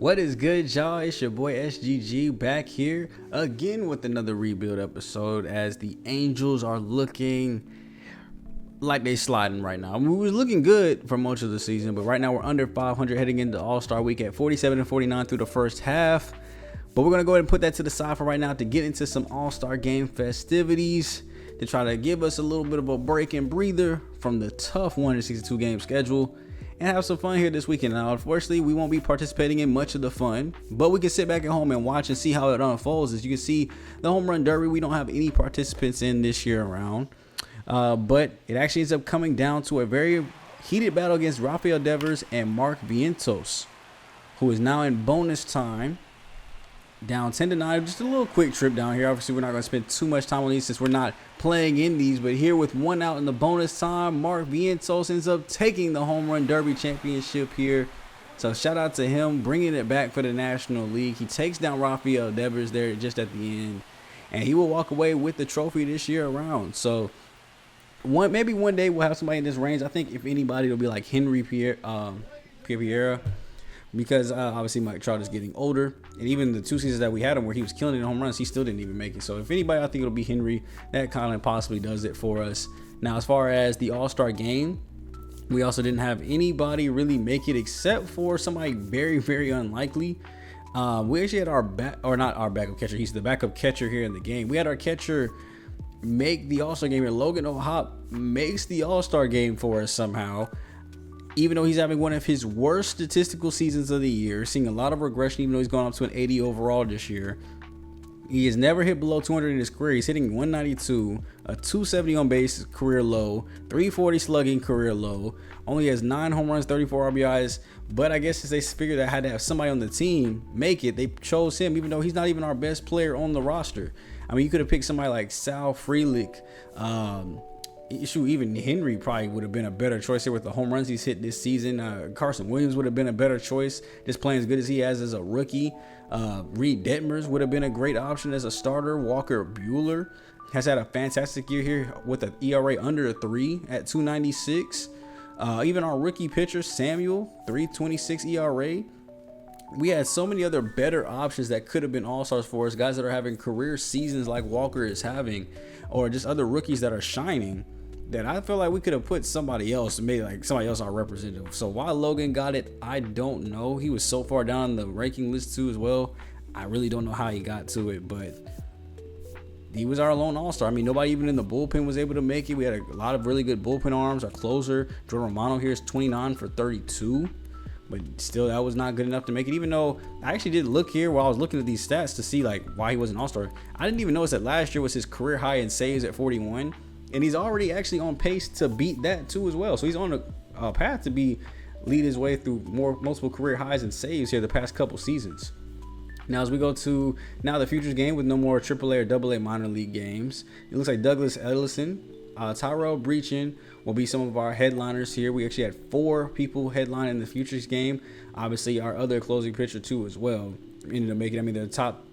What is good, y'all? It's your boy SGG back here again with another rebuild episode as the Angels are looking like they sliding right now. I mean, we was looking good for most of the season, but right now we're under 500 heading into All-Star Week at 47-49 through the first half. But we're going to go ahead and put that to the side for right now to get into some All-Star Game festivities to try to give us a little bit of a break and breather from the tough 162 game schedule and have some fun here this weekend. Now, unfortunately, we won't be participating in much of the fun, but we can sit back at home and watch and see how it unfolds. As you can see, the home run derby, we don't have any participants in this year around, but it actually ends up coming down to a very heated battle against Rafael Devers and Mark Vientos, who is now in bonus time. Down 10-9, just a little quick trip down here. Obviously, we're not going to spend too much time on these since we're not playing in these. But here with one out in the bonus time, Mark Vientos ends up taking the Home Run Derby championship here. So shout out to him bringing it back for the National League. He takes down Rafael Devers there just at the end. And he will walk away with the trophy this year around. So maybe one day we'll have somebody in this range. I think if anybody, it'll be like Henry Pierre. Because obviously Mike Trout is getting older, and even the 2 seasons that we had him where he was killing it in home runs, he still didn't even make it. So if anybody, I think it'll be Henry. That kind of possibly does it for us. Now, as far as the All-Star Game, we also didn't have anybody really make it except for somebody very, very unlikely. We actually had not our backup catcher. He's the backup catcher here in the game. We had our catcher make the All-Star Game, and Logan O'Hop makes the All-Star Game for us somehow. Even though he's having one of his worst statistical seasons of the year, seeing a lot of regression, even though he's gone up to an 80 overall this year. He has never hit below 200 in his career. He's hitting 192, a 270 on base career low, 340 slugging career low, only has 9 home runs, 34 RBIs. But I guess since they figured I had to have somebody on the team make it, they chose him, even though he's not even our best player on the roster. I mean, you could have picked somebody like Sal Frelick, even Henry probably would have been a better choice here with the home runs he's hit this season. Carson Williams would have been a better choice, just playing as good as he has as a rookie. Reed Detmers would have been a great option as a starter. Walker Buehler has had a fantastic year here with an ERA under a 3 at 296. Even our rookie pitcher Samuel, 326 ERA. We had so many other better options that could have been all-stars for us, guys that are having career seasons like Walker is having, or just other rookies that are shining, that I feel like we could have put somebody else, maybe like somebody else our representative. So why Logan got it, I don't know. He was so far down the ranking list too as well. I really don't know how he got to it, but he was our lone all-star. I mean, nobody even in the bullpen was able to make it. We had a lot of really good bullpen arms. Our closer, Jordan Romano, here is 29 for 32. But still, that was not good enough to make it, even though I actually did look here while I was looking at these stats to see like why he wasn't all-star. I didn't even notice that last year was his career high in saves at 41. And he's already actually on pace to beat that too as well. So he's on a path to lead his way through multiple career highs and saves here the past couple seasons. Now, as we go to the Futures game with no more AAA or AA minor league games, it looks like Douglas Ellison, Tyrell Breachin will be some of our headliners here. We actually had 4 people headlining the Futures game. Obviously, our other closing pitcher too as well ended up making. I mean, the top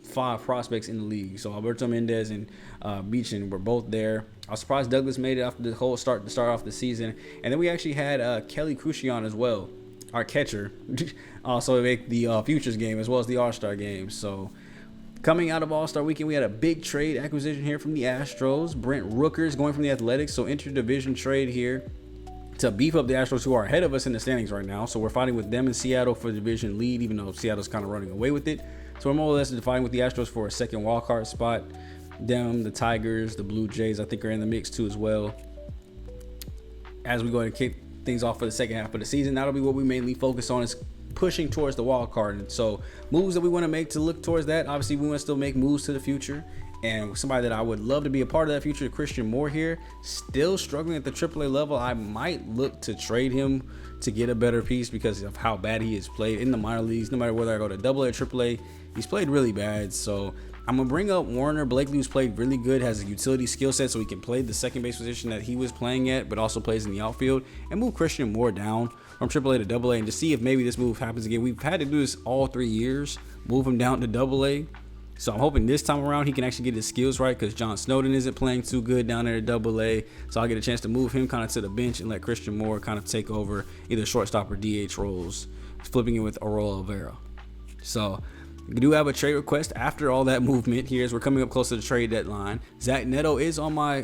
5 prospects in the league. So Alberto Mendez and Beechin were both there. I was surprised Douglas made it after the whole start off the season. And then we actually had Kelly Crucian as well, our catcher, also make the Futures game as well as the All-Star game. So coming out of All-Star Weekend, we had a big trade acquisition here from the Astros. Brent Rooker's going from the Athletics, so interdivision trade here to beef up the Astros, who are ahead of us in the standings right now. So we're fighting with them in Seattle for the division lead, even though Seattle's kind of running away with it. So we're more or less fighting with the Astros for a second wildcard spot. Them, the Tigers, the Blue Jays, I think are in the mix too as well. As we go and kick things off for the second half of the season, that'll be what we mainly focus on, is pushing towards the wild card. And so moves that we want to make to look towards that, obviously we want to still make moves to the future. And somebody that I would love to be a part of that future, Christian Moore here, still struggling at the AAA level. I might look to trade him to get a better piece because of how bad he has played in the minor leagues. No matter whether I go to AA or AAA, he's played really bad. So I'm going to bring up Warner Blakely, who's played really good, has a utility skill set so he can play the second base position that he was playing at, but also plays in the outfield, and move Christian Moore down from AAA to AA and to see if maybe this move happens again. We've had to do this all 3 years, move him down to AA. So I'm hoping this time around he can actually get his skills right, because John Snowden isn't playing too good down there at AA. So I'll get a chance to move him kind of to the bench and let Christian Moore kind of take over either shortstop or DH roles flipping it with Aurora Vera. So we do have a trade request after all that movement here as we're coming up close to the trade deadline. Zach Neto is on my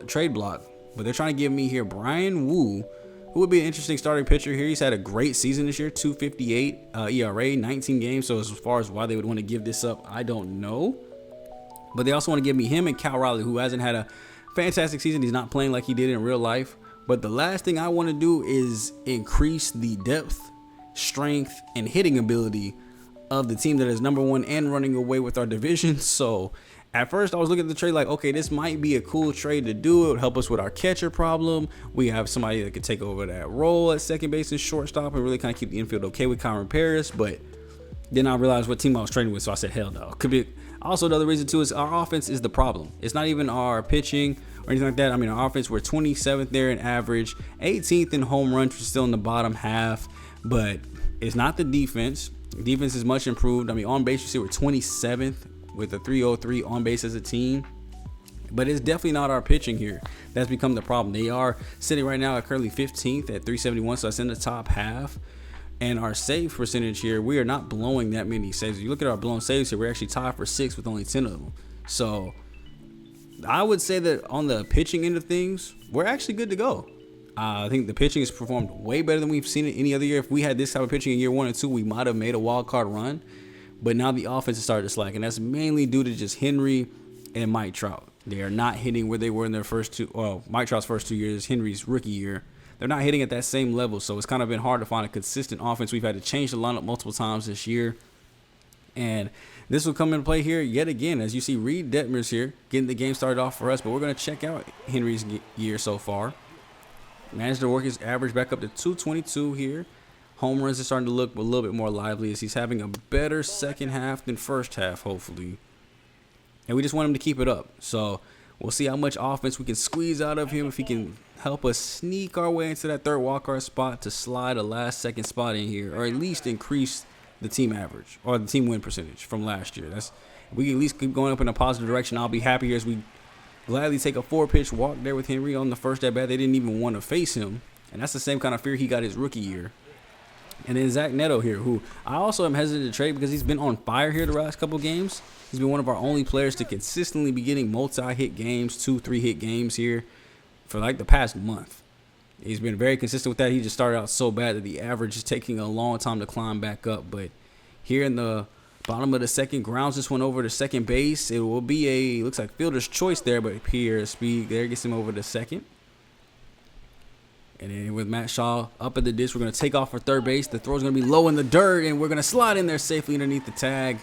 trade block, but they're trying to give me here Brian Wu, who would be an interesting starting pitcher here. He's had a great season this year, 2.58 ERA, 19 games. So as far as why they would want to give this up, I don't know. But they also want to give me him and Cal Riley, who hasn't had a fantastic season. He's not playing like he did in real life. But the last thing I want to do is increase the depth, strength, and hitting ability of the team that is number one and running away with our division. So at first I was looking at the trade like, okay, this might be a cool trade to do. It would help us with our catcher problem. We have somebody that could take over that role at second base and shortstop and really kind of keep the infield okay with Kyron Paris. But then I realized what team I was trading with, so I said, hell no. Could be also another reason too is our offense is the problem. It's not even our pitching or anything like that. I mean, our offense, we're 27th there in average, 18th in home runs, we're still in the bottom half. But it's not the defense. Defense is much improved. I mean, on base, you see we're 27th with a 303 on base as a team. But it's definitely not our pitching here that's become the problem. They are sitting right now at currently 15th at 371, so that's in the top half. And our save percentage here, we are not blowing that many saves. If you look at our blown saves here, we're actually tied for 6th with only 10 of them. So I would say that on the pitching end of things, we're actually good to go. I think the pitching has performed way better than we've seen it any other year. If we had this type of pitching in year 1 and 2, we might have made a wild card run. But now the offense has started to slack, and that's mainly due to just Henry and Mike Trout. They are not hitting where they were in their first two. Well, Mike Trout's first 2 years, Henry's rookie year. They're not hitting at that same level, so it's kind of been hard to find a consistent offense. We've had to change the lineup multiple times this year, and this will come into play here yet again as you see Reed Detmers here getting the game started off for us. But we're going to check out Henry's year so far. Managed to work his average back up to 222 here. Home runs are starting to look a little bit more lively as he's having a better second half than first half, hopefully. And we just want him to keep it up. So we'll see how much offense we can squeeze out of him if he can help us sneak our way into that third wildcard spot to slide a last second spot in here, or at least increase the team average or the team win percentage from last year. If we can at least keep going up in a positive direction, I'll be happy as we gladly take a 4-pitch walk there with Henry on the first at bat. They didn't even want to face him, and that's the same kind of fear he got his rookie year. And then Zach Neto here, who I also am hesitant to trade because he's been on fire here the last couple games. He's been one of our only players to consistently be getting multi-hit games, 2-3 hit games here for like the past month. He's been very consistent with that. He just started out so bad that the average is taking a long time to climb back up. But here in the bottom of the second, grounds this one over to second base. It will be looks like fielder's choice there, but Pierre Speed there gets him over to second. And then with Matt Shaw up at the dish, we're going to take off for third base. The throw's going to be low in the dirt, and we're going to slide in there safely underneath the tag.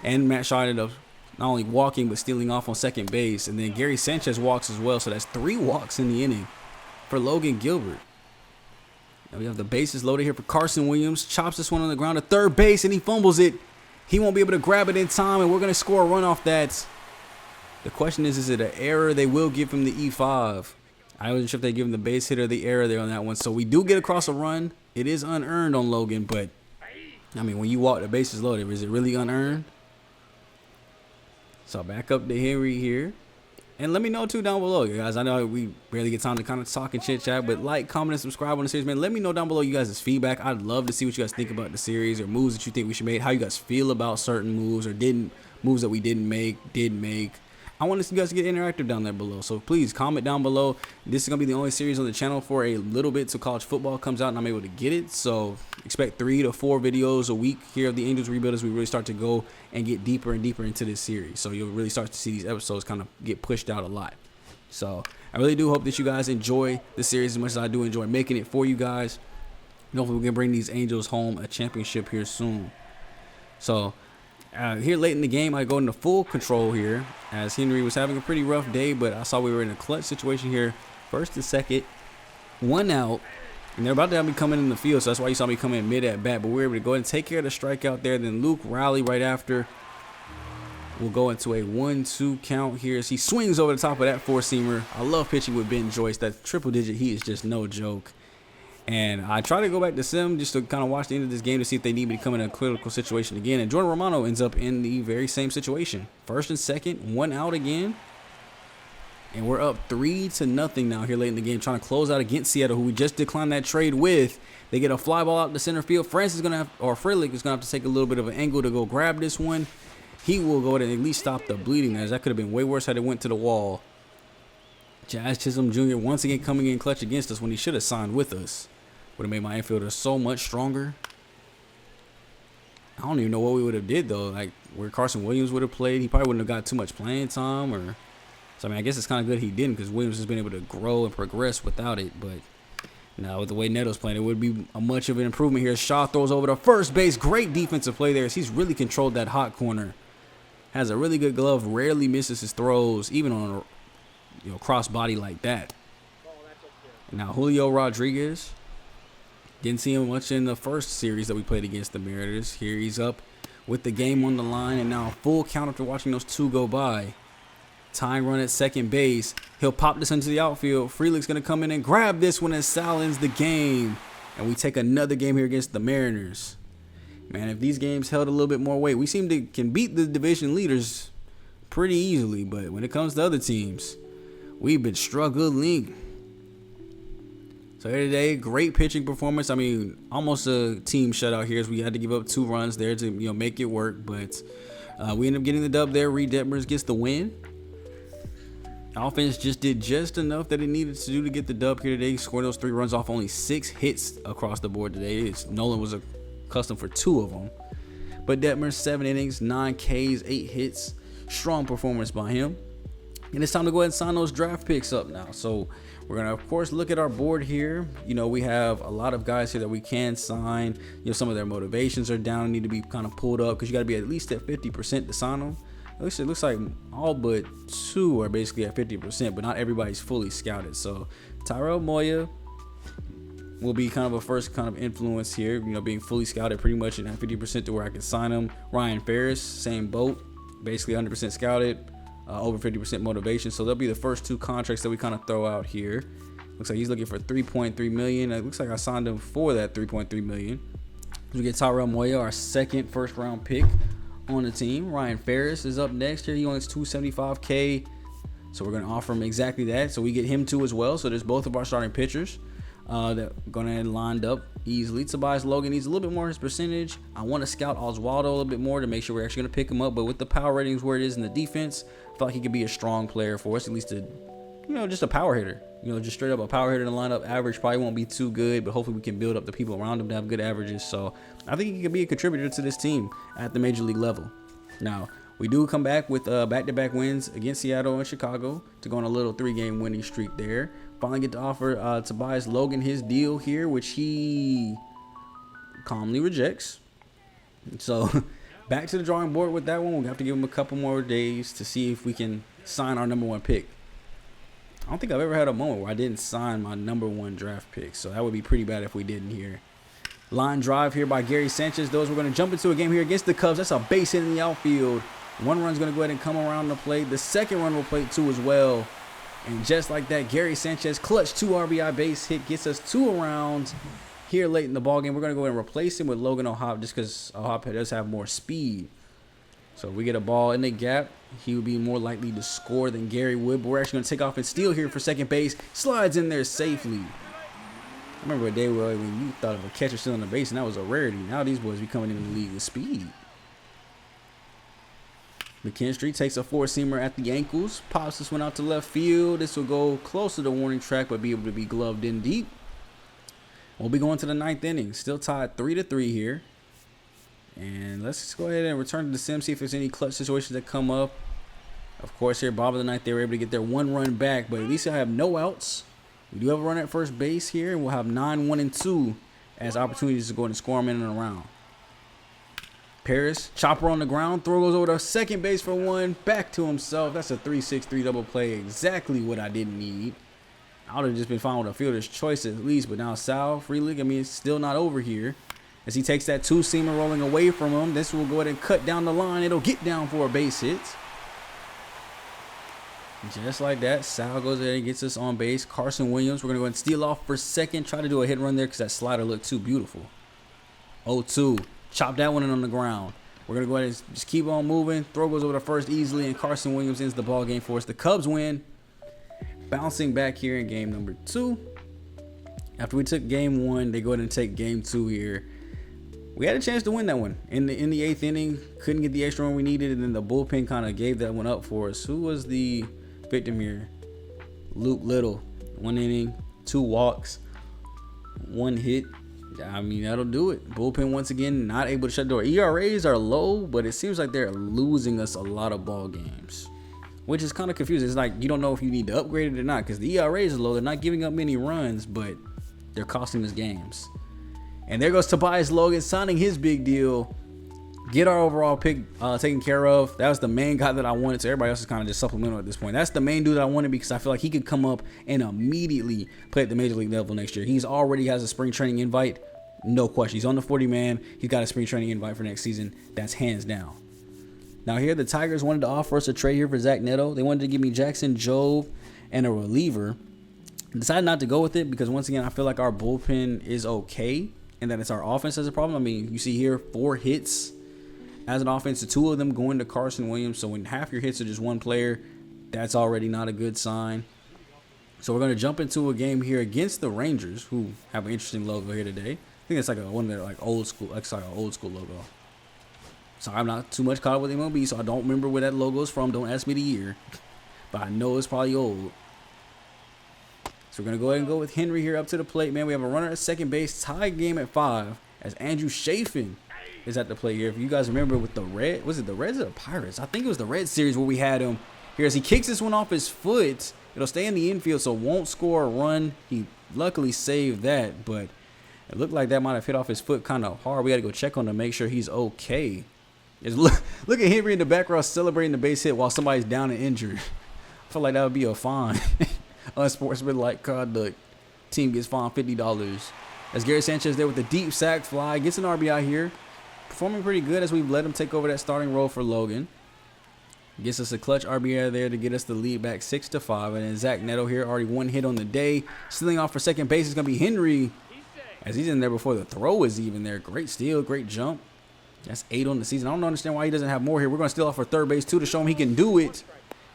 And Matt Shaw ended up not only walking, but stealing off on second base. And then Gary Sanchez walks as well, so that's 3 walks in the inning for Logan Gilbert. Now we have the bases loaded here for Carson Williams. Chops this one on the ground to third base, and he fumbles it. He won't be able to grab it in time, and we're going to score a run off that. The question is it an error? They will give him the E5. I wasn't sure if they give him the base hit or the error there on that one. So we do get across a run. It is unearned on Logan, but, I mean, when you walk the bases loaded, is it really unearned? So back up to Henry here. And let me know, too, down below, guys. I know we barely get time to kind of talk and chit-chat, but like, comment, and subscribe on the series, man. Let me know down below you guys' feedback. I'd love to see what you guys think about the series or moves that you think we should make, how you guys feel about certain moves or moves that we did make. I want you guys to get interactive down there below. So please comment down below. This is going to be the only series on the channel for a little bit till college football comes out and I'm able to get it. So expect 3 to 4 videos a week here of the Angels Rebuild as we really start to go and get deeper and deeper into this series. So you'll really start to see these episodes kind of get pushed out a lot. So I really do hope that you guys enjoy the series as much as I do enjoy making it for you guys. And hopefully we can bring these Angels home a championship here soon. So here late in the game, I go into full control here as Henry was having a pretty rough day, but I saw we were in a clutch situation here. First and second, 1 out, and they're about to have me coming in the field, so that's why you saw me come in mid at bat, but we were able to go ahead and take care of the strikeout there. Then Luke Riley right after will go into a 1-2 count here as he swings over the top of that 4-seamer. I love pitching with Ben Joyce. That triple digit heat is just no joke. And I try to go back to Sim just to kind of watch the end of this game to see if they need me to come in a critical situation again. And Jordan Romano ends up in the very same situation. First and second, 1 out again. And we're up 3-0 now here late in the game, trying to close out against Seattle, who we just declined that trade with. They get a fly ball out to center field. Frelick is going to have to take a little bit of an angle to go grab this one. He will go ahead and at least stop the bleeding, as that could have been way worse had it went to the wall. Jazz Chisholm Jr. once again coming in clutch against us when he should have signed with us. Would have made my infielder so much stronger. I don't even know what we would have did, though. Like, where Carson Williams would have played, he probably wouldn't have got too much playing time. So, I mean, I guess it's kind of good he didn't, because Williams has been able to grow and progress without it. But now with the way Neto's playing, it would be a much of an improvement here. Shaw throws over to first base. Great defensive play there, as he's really controlled that hot corner. Has a really good glove. Rarely misses his throws, even on a cross body like that. Now Julio Rodriguez. Didn't see him much in the first series that we played against the Mariners. Here he's up with the game on the line, and now full count after watching those two go by. Tying run at second base. He'll pop this into the outfield. Frelick's going to come in and grab this one as Sal ends the game. And we take another game here against the Mariners. Man, if these games held a little bit more weight, we can beat the division leaders pretty easily. But when it comes to other teams, we've been struggling. So here today, great pitching performance. I mean, almost a team shutout here, as we had to give up 2 runs there to make it work. But we end up getting the dub there. Reed Detmers gets the win. Offense just did just enough that it needed to do to get the dub here today. Scored those 3 runs off only 6 hits across the board today. Nolan was accustomed for 2 of them. But Detmers, 7 innings, 9 Ks, 8 hits. Strong performance by him. And it's time to go ahead and sign those draft picks up now. So we're going to, of course, look at our board here. We have a lot of guys here that we can sign. Some of their motivations are down, need to be kind of pulled up, because you got to be at least at 50% to sign them. At least it looks like all but 2 are basically at 50%, but not everybody's fully scouted. So Tyrell Moya will be kind of a first kind of influence here, being fully scouted pretty much at 50% to where I can sign him. Ryan Ferris, same boat, basically 100% scouted. Over 50% motivation. So they'll be the first 2 contracts that we kind of throw out here. Looks like he's looking for $3.3 million. It looks like I signed him for that $3.3 million. We get Tyrell Moya, our second first-round pick on the team. Ryan Ferris is up next here. He wants $275K. So we're going to offer him exactly that. So we get him too as well. So there's both of our starting pitchers that are going to end lined up easily. Tobias Logan needs a little bit more his percentage. I want to scout Oswaldo a little bit more to make sure we're actually going to pick him up. But with the power ratings where it is in the defense, I feel like he could be a strong player for us, at least just a power hitter. Just straight up a power hitter in the lineup. Average probably won't be too good, but hopefully we can build up the people around him to have good averages. So I think he could be a contributor to this team at the major league level. Now, we do come back with back-to-back wins against Seattle and Chicago to go on a little 3-game winning streak there. Finally get to offer Tobias Logan his deal here, which he calmly rejects. So back to the drawing board with that one. We'll have to give him a couple more days to see if we can sign our number 1 pick. I don't think I've ever had a moment where I didn't sign my number 1 draft pick, so that would be pretty bad if we didn't here. Line drive here by Gary Sanchez. We're going to jump into a game here against the Cubs. That's a base hit in the outfield. 1 run's going to go ahead and come around the plate. The second run will plate 2 as well. And just like that, Gary Sanchez clutch 2 RBI base hit, gets us 2 arounds here late in the ballgame. We're going to go ahead and replace him with Logan O'Hoppe just because O'Hoppe does have more speed. So if we get a ball in the gap, he would be more likely to score than Gary would. But we're actually going to take off and steal here for second base. Slides in there safely. I remember a day where when you thought of a catcher still on the base, and that was a rarity. Now these boys be coming in the league with speed. McKinstry takes a 4-seamer at the ankles. Pops this one out to left field. This will go close to the warning track, but be able to be gloved in deep. We'll be going to the 9th inning. Still tied 3-3 here. And let's just go ahead and return to the sim, see if there's any clutch situations that come up. Of course, here, bottom of the 9th, they were able to get their 1 run back, but at least I have no outs. We do have a run at first base here, and we'll have 9-1-2 as opportunities to go ahead and score them in and around. Paris, chopper on the ground, throw goes over to second base for 1, back to himself. That's a 3-6-3 double play, exactly what I didn't need. I would have just been fine with a fielder's choice at least, but now Sal, Frelick, it's still not over here. As he takes that 2-seamer rolling away from him, this will go ahead and cut down the line. It'll get down for a base hit. Just like that, Sal goes ahead and gets us on base. Carson Williams, we're going to go ahead and steal off for second. Try to do a hit run there because that slider looked too beautiful. 0-2. Chop that one in on the ground. We're going to go ahead and just keep on moving. Throw goes over to first easily, and Carson Williams ends the ball game for us. The Cubs win. bouncing back here in game number 2. After we took game 1, they go ahead and take game 2 here. We had a chance to win that one in the 8th inning. Couldn't get the extra run we needed, and then the bullpen kind of gave that one up for us. Who was the victim here? Luke Little. 1 inning, 2 walks, 1 hit. I mean, that'll do it. Bullpen once again not able to shut the door. ERAs are low, but it seems like they're losing us a lot of ball games, which is kind of confusing. It's like you don't know if you need to upgrade it or not, because the ERAs are low. They're not giving up many runs, but they're costing us games. And there goes Tobias Logan signing his big deal. Get our overall pick taken care of. That was the main guy that I wanted. So everybody else is kind of just supplemental at this point. That's the main dude that I wanted, because I feel like he could come up and immediately play at the major league level next year. He's already has a spring training invite. No question. He's on the 40-man. He's got a spring training invite for next season. That's hands down. Now here, the Tigers wanted to offer us a trade here for Zach Neto. They wanted to give me Jackson Jove and a reliever. Decided not to go with it because, once again, I feel like our bullpen is okay and that it's our offense that's a problem. I mean, you see here 4 hits as an offense, 2 of them going to Carson Williams. So when half your hits are just one player, that's already not a good sign. So we're going to jump into a game here against the Rangers, who have an interesting logo here today. I think it's like one of their like old school, like an old school logo. Sorry, I'm not too much caught up with MLB, so I don't remember where that logo is from. Don't ask me the year, but I know it's probably old. So we're going to go ahead and go with Henry here up to the plate, man. We have a runner at second base, tie game at 5, as Andrew Chafin is at the plate here. If you guys remember with the Red, was it the Reds or the Pirates? I think it was the Red series where we had him here as he kicks this one off his foot. It'll stay in the infield, so won't score a run. He luckily saved that, but it looked like that might have hit off his foot kind of hard. We got to go check on him to make sure he's okay. Look at Henry in the background celebrating the base hit while somebody's down and injured. I feel like that would be a fine. Unsportsmanlike conduct. Team gets fined $50. As Gary Sanchez there with the deep sack fly. Gets an RBI here. Performing pretty good as we've let him take over that starting role for Logan. Gets us a clutch RBI there to get us the lead back 6-5. And then Zach Neto here, already 1 hit on the day. Stealing off for second base is going to be Henry, as he's in there before the throw is even there. Great steal, great jump. That's 8 on the season. I don't understand why he doesn't have more here. We're going to steal off for third base too to show him he can do it.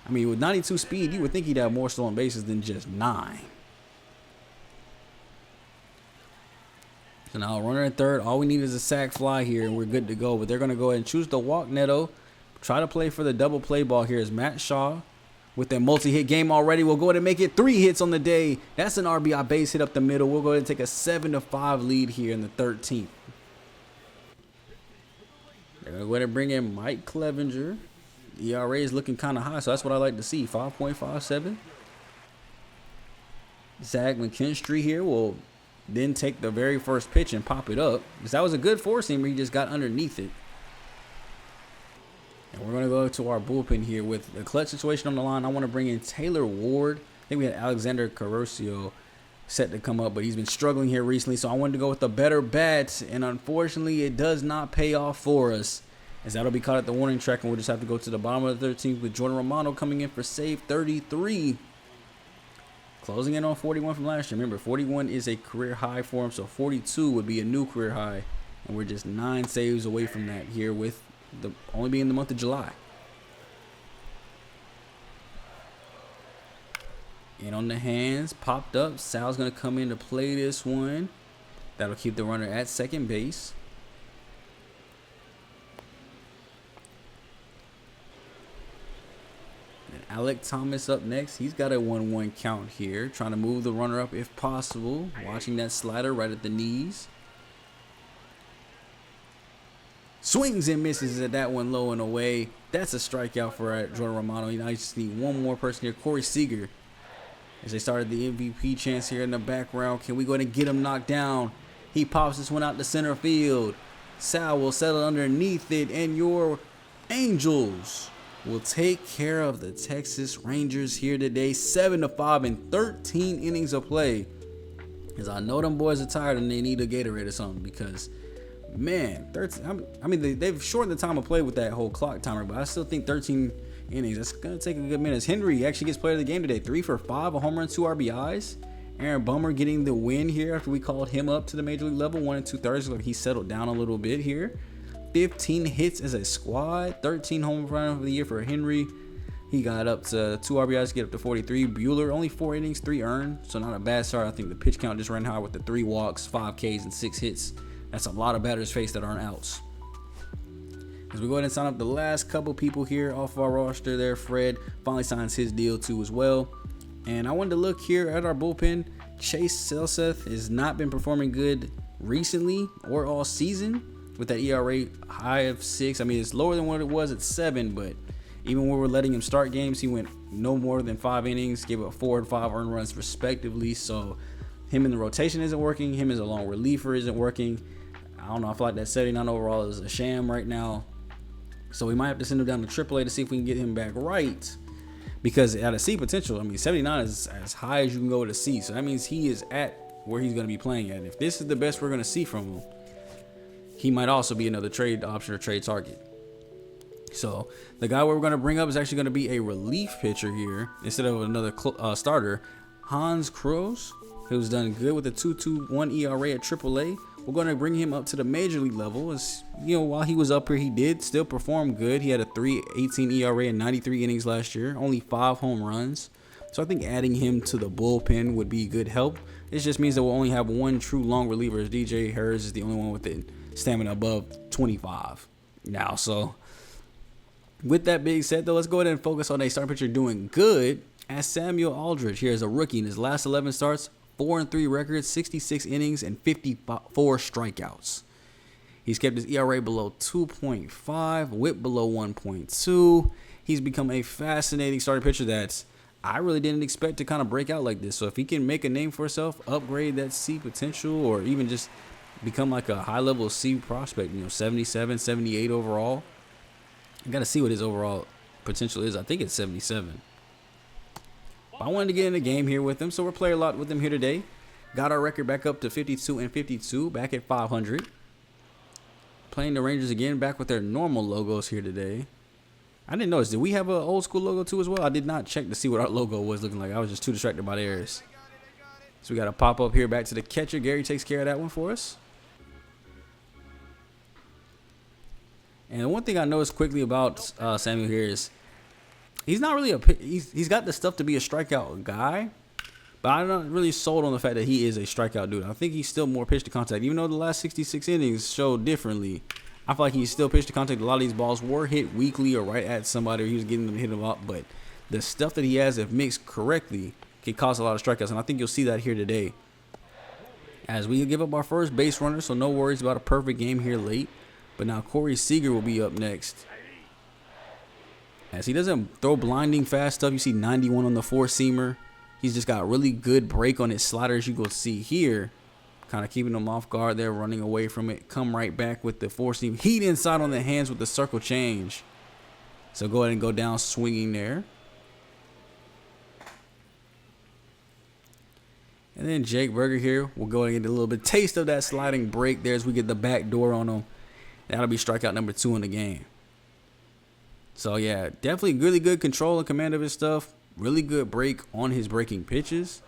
I mean, with 92 speed, you would think he'd have more stolen bases than just 9. So now runner at third. All we need is a sac fly here, and we're good to go. But they're going to go ahead and choose to walk Neto. Try to play for the double play ball here is Matt Shaw. With their multi-hit game already, we'll go ahead and make it 3 hits on the day. That's an RBI base hit up the middle. We'll go ahead and take a 7-5 lead here in the 13th. They're going to go ahead and bring in Mike Clevenger. The ERA is looking kind of high, so that's what I like to see, 5.57. Zach McKinstry here will then take the very first pitch and pop it up, because that was a good four-seamer. He just got underneath it. And we're going to go to our bullpen here with the clutch situation on the line. I want to bring in Taylor Ward. I think we had Alexander Carosio set to come up, but he's been struggling here recently, so I wanted to go with a better bat, and unfortunately it does not pay off for us, as that'll be caught at the warning track, and we'll just have to go to the bottom of the 13th with Jordan Romano coming in for save 33. Closing in on 41 from last year. Remember, 41 is a career high for him, so 42 would be a new career high, and we're just 9 saves away from that here, with the only being the month of July. In on the hands, popped up. Sal's going to come in to play this one. That'll keep the runner at second base. And Alec Thomas up next. He's got a 1-1 count here. Trying to move the runner up if possible. Watching that slider right at the knees. Swings and misses at that one low and away. That's a strikeout for Jordan Romano. You know, I just need one more person here. Corey Seager. As they started the MVP chance here in the background. Can we go ahead and get him knocked down? He pops this one out to center field. Sal will settle underneath it. And your Angels will take care of the Texas Rangers here today. 7-5 in 13 innings of play. As I know them boys are tired and they need a Gatorade or something, because, man, 13, I mean, they've shortened the time of play with that whole clock timer, but I still think 13 innings, that's going to take a good minute. Henry actually gets player of the game today. 3 for 5, a home run, 2 RBIs. Aaron Bummer getting the win here after we called him up to the major league level. 1 2/3. Like he settled down a little bit here. 15 hits as a squad. 13 home run of the year for Henry. He got up to 2 RBIs, get up to 43. Bueller, only 4 innings, 3 earned, so not a bad start. I think the pitch count just ran high with the 3 walks, 5 Ks, and 6 hits. That's a lot of batters faced that aren't outs. As we go ahead and sign up the last couple people here off our roster there, Fred finally signs his deal too as well. And I wanted to look here at our bullpen. Chase Selseth has not been performing good recently or all season with that ERA high of 6. I mean, it's lower than what it was at 7, but even when we're letting him start games, he went no more than 5 innings, gave up 4 and 5 earned runs respectively. So him in the rotation isn't working. Him as a long reliever isn't working. I don't know. I feel like that 79 overall is a sham right now. So we might have to send him down to AAA to see if we can get him back right. Because at a C potential, I mean, 79 is as high as you can go to C. So that means he is at where he's going to be playing at. If this is the best we're going to see from him, he might also be another trade option or trade target. So the guy we're going to bring up is actually going to be a relief pitcher here instead of another starter. Hans Kroos, who's done good with a 2.21 ERA at AAA. We're going to bring him up to the major league level. As you know, while he was up here, he did still perform good. He had a 3.18 ERA in 93 innings last year, only 5 home runs. So I think adding him to the bullpen would be good help. It just means that we'll only have one true long reliever. As DJ Harris is the only one with the stamina above 25 now. So with that being said, though, let's go ahead and focus on a starting pitcher doing good. As Samuel Aldridge here as a rookie in his last 11 starts, 4-3 record, 66 innings, and 54 strikeouts. He's kept his ERA below 2.5, whip below 1.2. He's become a fascinating starting pitcher that I really didn't expect to kind of break out like this. So if he can make a name for himself, upgrade that C potential, or even just become like a high-level C prospect, 77, 78 overall. I got to see what his overall potential is. I think it's 77. But I wanted to get in the game here with him, so we're playing a lot with him here today. Got our record back up to 52 and 52, back at 500. Playing the Rangers again, back with their normal logos here today. I didn't notice. Did we have an old school logo too as well? I did not check to see what our logo was looking like. I was just too distracted by the errors. So we got a pop up here back to the catcher. Gary takes care of that one for us. And one thing I noticed quickly about Samuel here is he's not really he's got the stuff to be a strikeout guy, but I'm not really sold on the fact that he is a strikeout dude. I think he's still more pitch to contact. Even though the last 66 innings showed differently, I feel like he's still pitch to contact. A lot of these balls were hit weakly or right at somebody, or he was getting them to hit them up. But the stuff that he has, if mixed correctly, can cause a lot of strikeouts. And I think you'll see that here today. As we give up our first base runner, so no worries about a perfect game here late. But now Corey Seager will be up next. As he doesn't throw blinding fast stuff. You see 91 on the 4-seamer. He's just got really good break on his sliders. You can see here. Kind of keeping him off guard there, running away from it. Come right back with the 4-seam. Heat inside on the hands with the circle change. So go ahead and go down swinging there. And then Jake Berger here. We'll go ahead and get a little bit taste of that sliding break there as we get the back door on him. That'll be strikeout number 2 in the game. So, yeah, definitely really good control and command of his stuff. Really good break on his breaking pitches.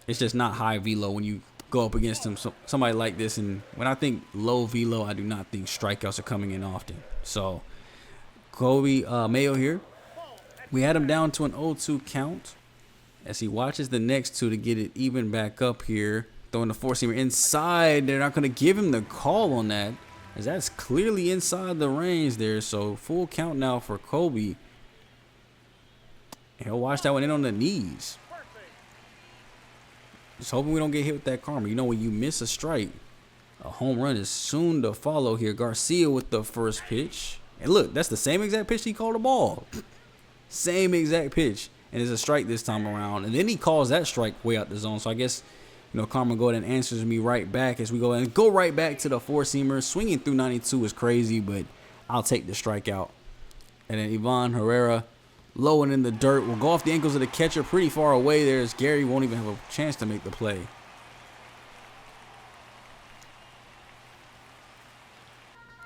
It's just not high velo when you go up against him. So, somebody like this. And when I think low velo, I do not think strikeouts are coming in often. So, Kobe Mayo here. We had him down to an 0-2 count as he watches the next 2 to get it even back up here. Throwing the 4-seamer inside. They're not going to give him the call on that, as that's clearly inside the range there. So full count now for Kobe. He'll watch that one in on the knees. Just hoping we don't get hit with that karma. You know, when you miss a strike, a home run is soon to follow here. Garcia with the first pitch. And look, that's the same exact pitch he called a ball. Same exact pitch. And it's a strike this time around. And then he calls that strike way out the zone. So I guess, Karma go ahead and answers me right back as we go and go right back to the 4-seamer. Swinging through 92 is crazy, but I'll take the strikeout. And then Ivan Herrera, low and in the dirt, will go off the ankles of the catcher pretty far away there as Gary won't even have a chance to make the play.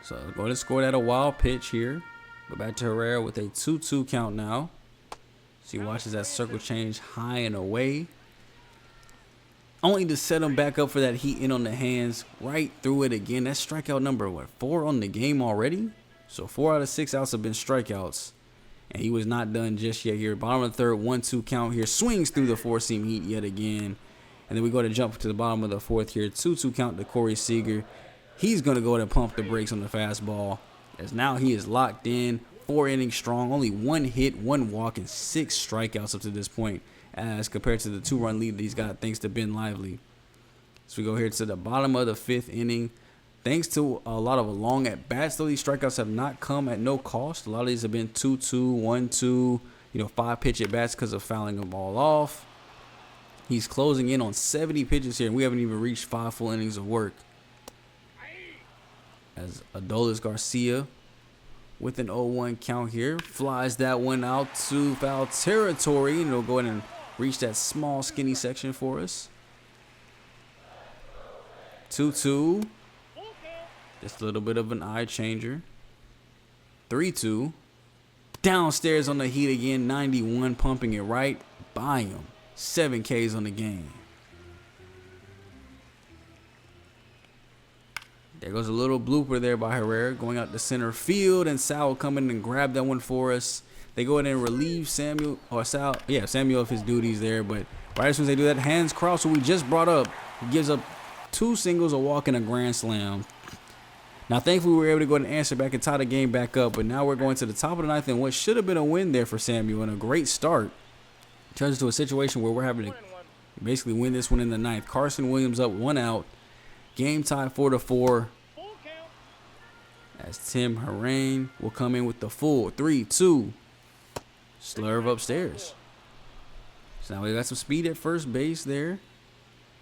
So go ahead and score that a wild pitch here. Go back to Herrera with a 2-2 count now. So he watches that circle change high and away. Only to set him back up for that heat in on the hands. Right through it again. That's strikeout number, 4 on the game already? So 4 out of 6 outs have been strikeouts. And he was not done just yet here. Bottom of the third, 1-2 count here. Swings through the four-seam heat yet again. And then we go to jump to the bottom of the fourth here. 2-2 count to Corey Seager. He's going to go ahead and pump the brakes on the fastball, as now he is locked in. 4 innings strong. Only 1 hit, 1 walk, and 6 strikeouts up to this point, as compared to the 2-run lead that he's got thanks to Ben Lively. So we go here to the bottom of the 5th inning. Thanks to a lot of long at-bats, though, these strikeouts have not come at no cost. A lot of these have been 2-2, 1-2, 5-pitch at-bats because of fouling the ball off. He's closing in on 70 pitches here, and we haven't even reached 5 full innings of work. As Adolis Garcia with an 0-1 count here, flies that one out to foul territory, and it'll go ahead and reach that small, skinny section for us. 2-2. Just a little bit of an eye changer. 3-2. Downstairs on the heat again. 91, pumping it right by him. 7 Ks on the game. There goes a little blooper there by Herrera going out to center field, and Sal will come in and grab that one for us. They go ahead and relieve Samuel of his duties there, but right as soon as they do that, Hans Krause, who we just brought up, gives up 2 singles, a walk, and a grand slam. Now, thankfully, we were able to go ahead and answer back and tie the game back up, but now we're going to the top of the 9th, and what should have been a win there for Samuel and a great start turns into a situation where we're having to basically win this one in the 9th. Carson Williams up 1 out. Game tie 4-4. As Tim Harain will come in with the full 3-2. Slurve upstairs. So now we got some speed at first base there.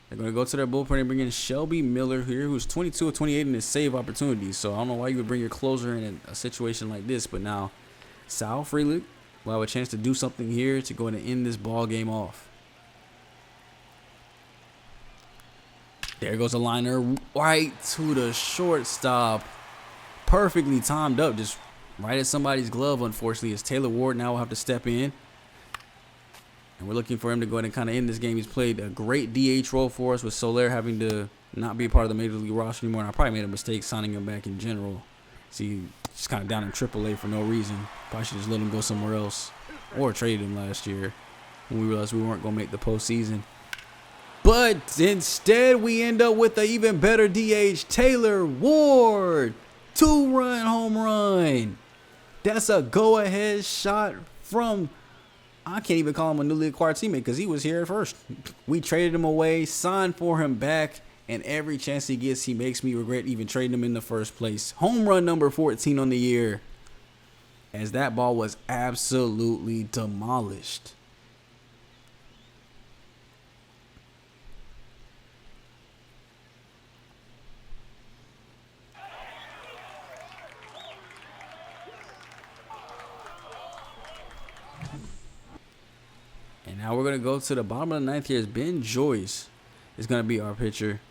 They're going to go to their bullpen and bring in Shelby Miller here, who's 22 of 28 in his save opportunities. So I don't know why you would bring your closer in a situation like this. But now Sal Frelick will have a chance to do something here to go ahead and end this ball game off. There goes a liner right to the shortstop. Perfectly timed up, just right at somebody's glove, unfortunately, as Taylor Ward now will have to step in. And we're looking for him to go ahead and kind of end this game. He's played a great DH role for us, with Soler having to not be a part of the Major League roster anymore. And I probably made a mistake signing him back in general. See, just kind of down in AAA for no reason. Probably should just let him go somewhere else, or traded him last year when we realized we weren't going to make the postseason. But instead, we end up with an even better DH, Taylor Ward. 2-run home run. That's a go-ahead shot from, I can't even call him a newly acquired teammate because he was here at first. We traded him away, signed for him back, and every chance he gets, he makes me regret even trading him in the first place. Home run number 14 on the year, as that ball was absolutely demolished. And now we're going to go to the bottom of the 9th here, as Ben Joyce is going to be our pitcher.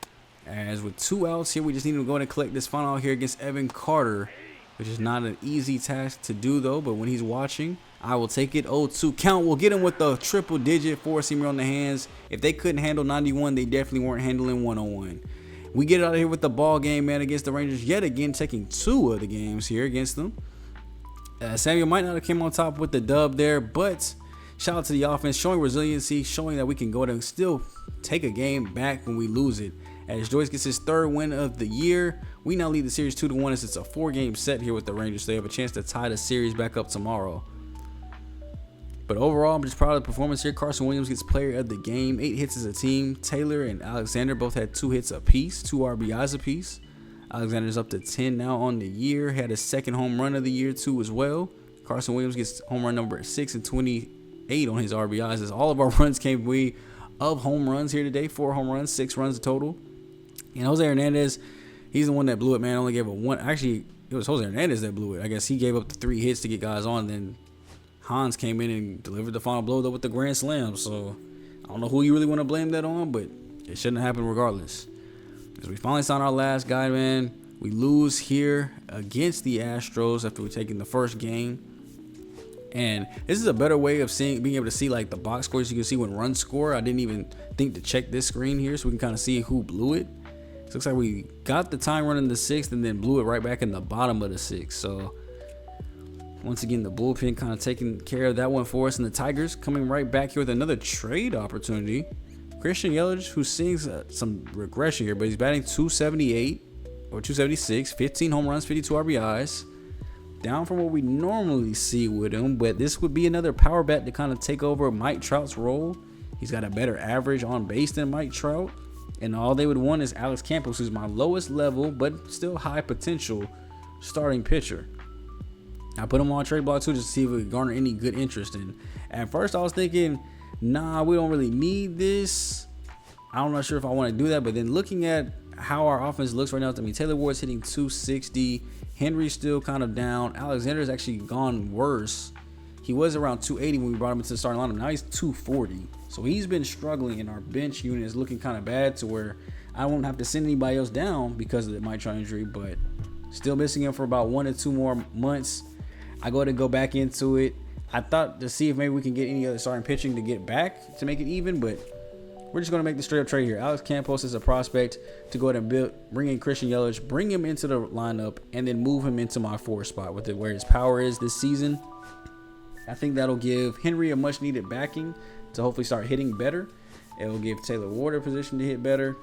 As with 2 outs here, we just need to go in and collect this final out here against Evan Carter, which is not an easy task to do, though. But when he's watching, I will take it. 0-2 count. We'll get him with the triple-digit 4-seamer on the hands. If they couldn't handle 91, they definitely weren't handling 101. We get out of here with the ball game, man, against the Rangers yet again, taking 2 of the games here against them. Samuel might not have came on top with the dub there, but shout out to the offense, showing resiliency, showing that we can go ahead and still take a game back when we lose it. As Joyce gets his 3rd win of the year, we now lead the series 2-1 as it's a 4-game set here with the Rangers. So they have a chance to tie the series back up tomorrow. But overall, I'm just proud of the performance here. Carson Williams gets player of the game, 8 hits as a team. Taylor and Alexander both had 2 hits apiece, 2 RBIs apiece. Alexander's up to 10 now on the year. Had his 2nd home run of the year too as well. Carson Williams gets home run number 6 and 28 on his RBIs, as all of our runs came away of home runs here today. 4 home runs, 6 runs total. And Jose Hernandez, he's the one that blew it, man. Only gave it 1. Actually, it was Jose Hernandez that blew it. I guess he gave up the 3 hits to get guys on. Then Hans came in and delivered the final blow though with the grand slam. So I don't know who you really want to blame that on, but it shouldn't have happened regardless. Because we finally signed our last guy, man. We lose here against the Astros after we taking the first game. And this is a better way of being able to see like the box scores. You can see when runs score. I didn't even think to check this screen here so we can kind of see who blew it. So it looks like we got the time run in the 6th and then blew it right back in the bottom of the 6th. So Once again, the bullpen kind of taking care of that one for us. And the Tigers coming right back here with another trade opportunity. Christian Yelich, who sees some regression here, but he's batting 278 or 276, 15 home runs, 52 RBIs. Down from what we normally see with him, but this would be another power bat to kind of take over Mike Trout's role. He's got a better average on base than Mike Trout. And all they would want is Alex Campos, who's my lowest level, but still high potential starting pitcher. I put him on trade block too, just to see if it would garner any good interest in. At first, I was thinking, nah, we don't really need this. I'm not sure if I want to do that. But then looking at how our offense looks right now, I mean, Taylor Ward's hitting 260. Henry's still kind of down. Alexander's actually gone worse. He was around 280 when we brought him into the starting lineup. Now he's 240. So he's been struggling, and our bench unit is looking kind of bad to where I won't have to send anybody else down because of the Mike Trout injury, but still missing him for about 1 or 2 more months. I go to go back into it. I thought to see if maybe we can get any other starting pitching to get back to make it even, but we're just going to make the straight up trade here. Alex Campos is a prospect to go ahead and bring in Christian Yelich, bring him into the lineup, and then move him into my 4 spot with it where his power is this season. I think that'll give Henry a much needed backing to hopefully start hitting better. It will give Taylor Ward a position to hit better.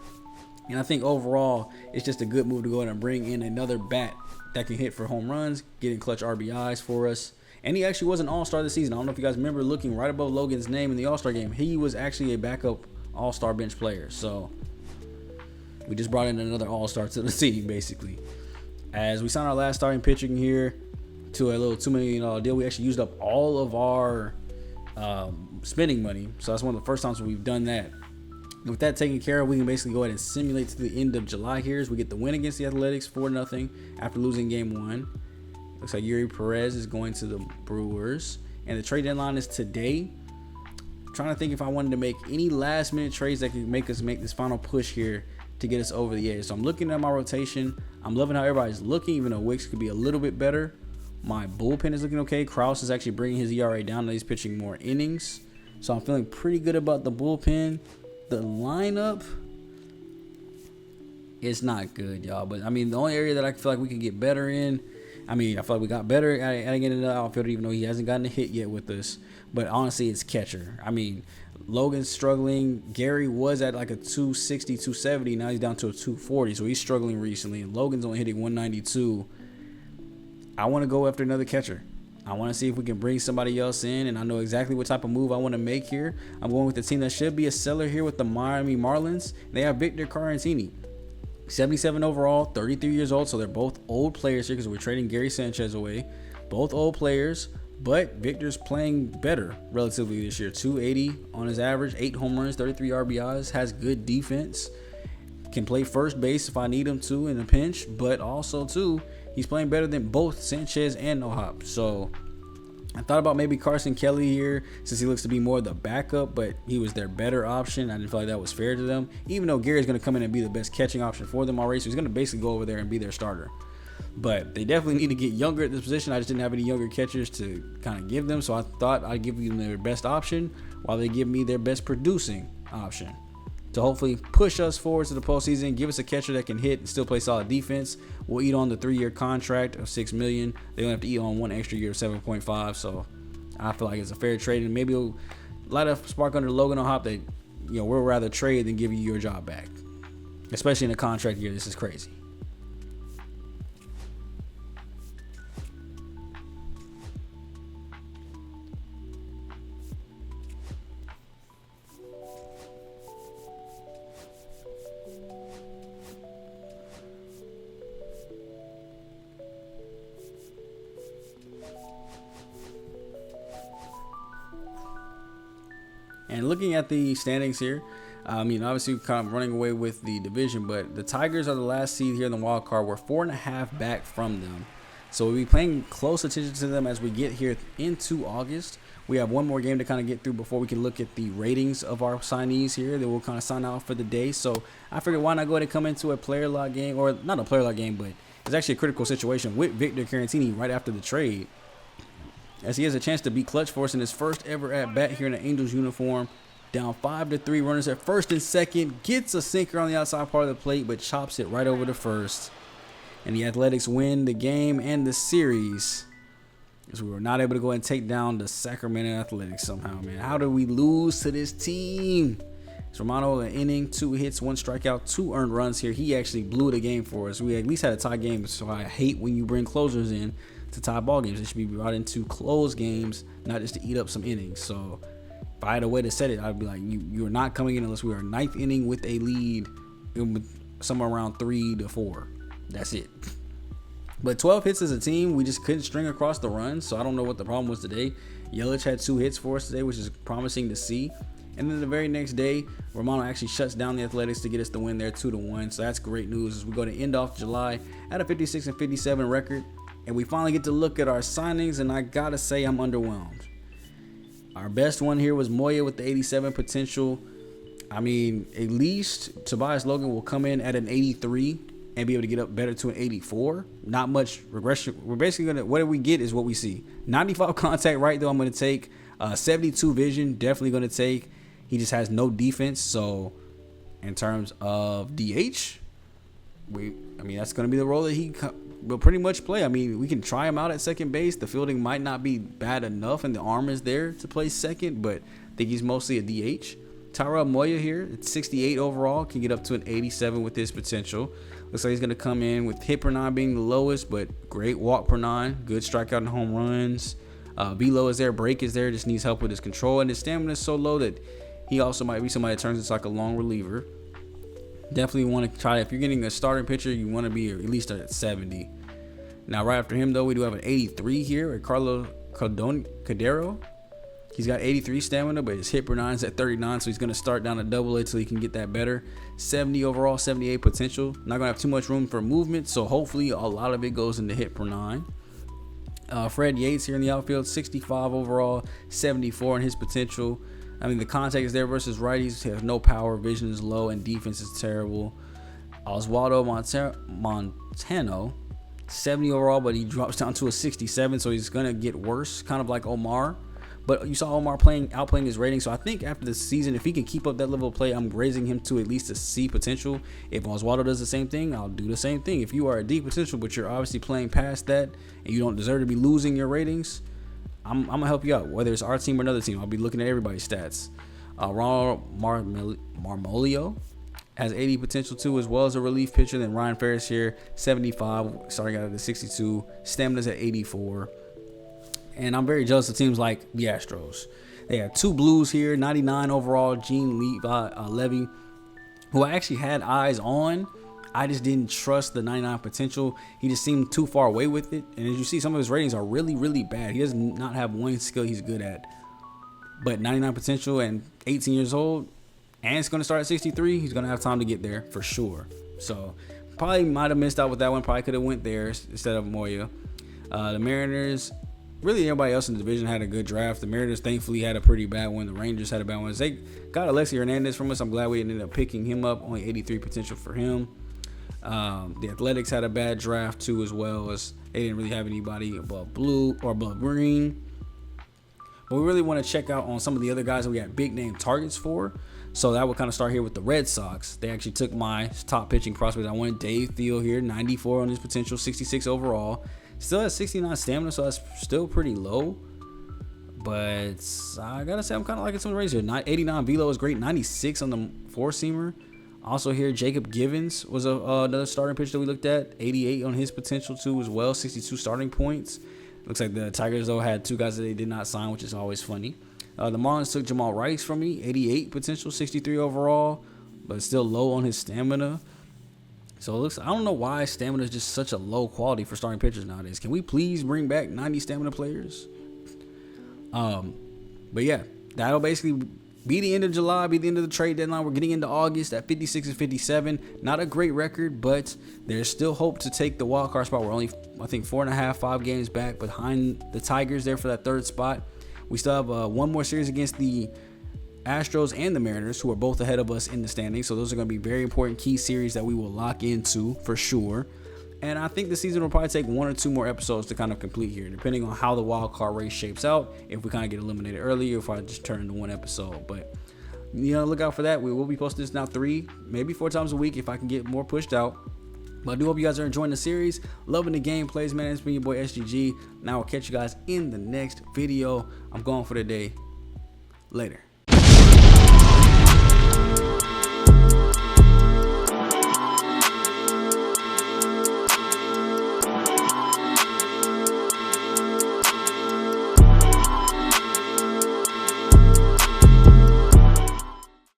And I think overall, it's just a good move to go ahead and bring in another bat that can hit for home runs, getting clutch RBIs for us. And he actually was an all-star this season. I don't know if you guys remember looking right above Logan's name in the all-star game. He was actually a backup all-star bench player. So we just brought in another all-star to the team, basically. As we signed our last starting pitching here to a little $2 million deal, we actually used up all of our spending money. So that's one of the first times we've done that. And with that taken care of, we can basically go ahead and simulate to the end of July here as we get the win against the Athletics 4-0 after losing game 1. Looks like Yuri Perez is going to the Brewers. And the trade deadline is today. I'm trying to think if I wanted to make any last minute trades that could make us make this final push here to get us over the edge. So I'm looking at my rotation. I'm loving how everybody's looking, even though Wicks could be a little bit better. My bullpen is looking okay. Krause is actually bringing his ERA down, and he's pitching more innings. So I'm feeling pretty good about the bullpen. The lineup is not good, y'all. But, I mean, the only area that I feel like we can get better in, I mean, I feel like we got better at getting in the outfield, even though he hasn't gotten a hit yet with us. But, honestly, it's catcher. I mean, Logan's struggling. Gary was at like a 260, 270. Now he's down to a 240, so he's struggling recently. And Logan's only hitting 192. I want to go after another catcher. I want to see if we can bring somebody else in, and I know exactly what type of move I want to make here. I'm going with the team that should be a seller here with the Miami Marlins. They have Victor Caratini, 77 overall, 33 years old, so they're both old players here because we're trading Gary Sanchez away. Both old players, but Victor's playing better relatively this year. 280 on his average, 8 home runs, 33 RBIs, has good defense, can play first base if I need him to in a pinch, but also too, he's playing better than both Sanchez and Nohop. So I thought about maybe Carson Kelly here since he looks to be more of the backup, but he was their better option. I didn't feel like that was fair to them, even though Gary's going to come in and be the best catching option for them already. So he's going to basically go over there and be their starter. But they definitely need to get younger at this position. I just didn't have any younger catchers to kind of give them. So I thought I'd give them their best option while they give me their best producing option to hopefully push us forward to the postseason, give us a catcher that can hit and still play solid defense. We'll eat on the 3-year contract of $6 million. They only have to eat on 1 extra year of 7.5. So I feel like it's a fair trade, and maybe it'll light a spark under Logan O'Hop that, you know, we'll rather trade than give you your job back, especially in a contract year. This is crazy. And looking at the standings here, I mean, obviously we're kind of running away with the division, but the Tigers are the last seed here in the wild card. We're 4.5 back from them. So we'll be paying close attention to them as we get here into August. We have one more game to kind of get through before we can look at the ratings of our signees here. Then we'll kind of sign out for the day. So I figured why not go ahead and come into a player lock game, or not a player lock game, but it's actually a critical situation with Victor Caratini right after the trade, as he has a chance to be clutch for us in his first ever at bat here in the Angels uniform. Down 5-3, runners at first and second, gets a sinker on the outside part of the plate, but chops it right over to first. And the Athletics win the game and the series because we were not able to go and take down the Sacramento Athletics somehow, man. How did we lose to this team? So Romano, an inning, 2 hits, 1 strikeout, 2 earned runs here. He actually blew the game for us. We at least had a tie game, so I hate when you bring closers in to tie ball games. They should be brought into close games, not just to eat up some innings. So if I had a way to set it, I'd be like, you're not coming in unless we are 9th inning with a lead, somewhere around 3 to 4. That's it. But 12 hits as a team, we just couldn't string across the runs, so I don't know what the problem was today. Yelich had 2 hits for us today, which is promising to see. And then the very next day, Romano actually shuts down the Athletics to get us the win there 2-1. So that's great news as we go to end off July at a 56-57 record. And we finally get to look at our signings, and I gotta say I'm underwhelmed. Our best one here was Moya with the 87 potential. I mean, at least Tobias Logan will come in at an 83 and be able to get up better to an 84. Not much regression. We're basically gonna, whatever we get is what we see. 95 contact right though I'm gonna take. 72 vision, definitely gonna take. He just has no defense, so in terms of DH, that's going to be the role that he will pretty much play. I mean, we can try him out at second base. The fielding might not be bad enough, and the arm is there to play second, but I think he's mostly a DH. Tyrell Moya here, at 68 overall, can get up to an 87 with his potential. Looks like he's going to come in with hit per 9 being the lowest, but great walk per 9, good strikeout and home runs. Velo is there, break is there, just needs help with his control, and his stamina is so low that he also might be somebody that turns into like a long reliever. Definitely want to try, if you're getting a starting pitcher, you want to be at least at 70. Now, right after him, though, we do have an 83 here at Carlos Cadero. He's got 83 stamina, but his hit per 9 is at 39, so he's going to start down at AA until he can get that better. 70 overall, 78 potential. Not going to have too much room for movement, so hopefully a lot of it goes into hit per 9. Fred Yates here in the outfield, 65 overall, 74 in his potential. I mean, the contact is there versus righties. He has no power, vision is low, and defense is terrible. Oswaldo Montano, 70 overall, but he drops down to a 67, so he's going to get worse, kind of like Omar. But you saw Omar outplaying his rating, so I think after the season, if he can keep up that level of play, I'm raising him to at least a C potential. If Oswaldo does the same thing, I'll do the same thing. If you are a D potential, but you're obviously playing past that, and you don't deserve to be losing your ratings, I'm going to help you out, whether it's our team or another team. I'll be looking at everybody's stats. Ronald Marmolio has 80 potential too, as well as a relief pitcher. Then Ryan Ferris here, 75, starting out at the 62. Stamina's at 84. And I'm very jealous of teams like the Astros. They have 2 Blues here, 99 overall, Gene Levy, who I actually had eyes on. I just didn't trust the 99 potential. He just seemed too far away with it. And as you see, some of his ratings are really, really bad. He does not have one skill he's good at. But 99 potential and 18 years old, and it's going to start at 63. He's going to have time to get there for sure. So probably might have missed out with that one. Probably could have went there instead of Moya. The Mariners, really everybody else in the division had a good draft. The Mariners thankfully had a pretty bad one. The Rangers had a bad one. They got Alexi Hernandez from us. I'm glad we ended up picking him up. Only 83 potential for him. The Athletics had a bad draft too, as well as they didn't really have anybody above blue or above green. But we really want to check out on some of the other guys that we had big name targets for. So that would kind of start here with the Red Sox. They actually took my top pitching prospect. I wanted Dave Thiel here, 94 on his potential, 66 overall. Still has 69 stamina, so that's still pretty low. But I gotta say, I'm kind of liking some of the rates here. 89 velo is great, 96 on the four-seamer. Also here, Jacob Givens was another starting pitcher that we looked at. 88 on his potential too as well, 62 starting points. Looks like the Tigers, though, had 2 guys that they did not sign, which is always funny. The Marlins took Jamal Rice from me, 88 potential, 63 overall, but still low on his stamina. So it looks, I don't know why stamina is just such a low quality for starting pitchers nowadays. Can we please bring back 90 stamina players? But yeah, that'll basically be the end of July, be the end of the trade deadline. We're getting into August at 56-57. Not a great record, but there's still hope to take the wild card spot. We're only, I think, 5 games back behind the Tigers there for that 3rd spot. We still have one more series against the Astros and the Mariners, who are both ahead of us in the standings. So those are going to be very important key series that we will lock into for sure. And I think the season will probably take 1 or 2 more episodes to kind of complete here, depending on how the wild card race shapes out. If we kind of get eliminated early, or if I just turn into 1 episode. But, look out for that. We will be posting this now 3, maybe 4 times a week if I can get more pushed out. But I do hope you guys are enjoying the series, loving the gameplays, man. It's been your boy SGG, and I will catch you guys in the next video. I'm going for the day. Later.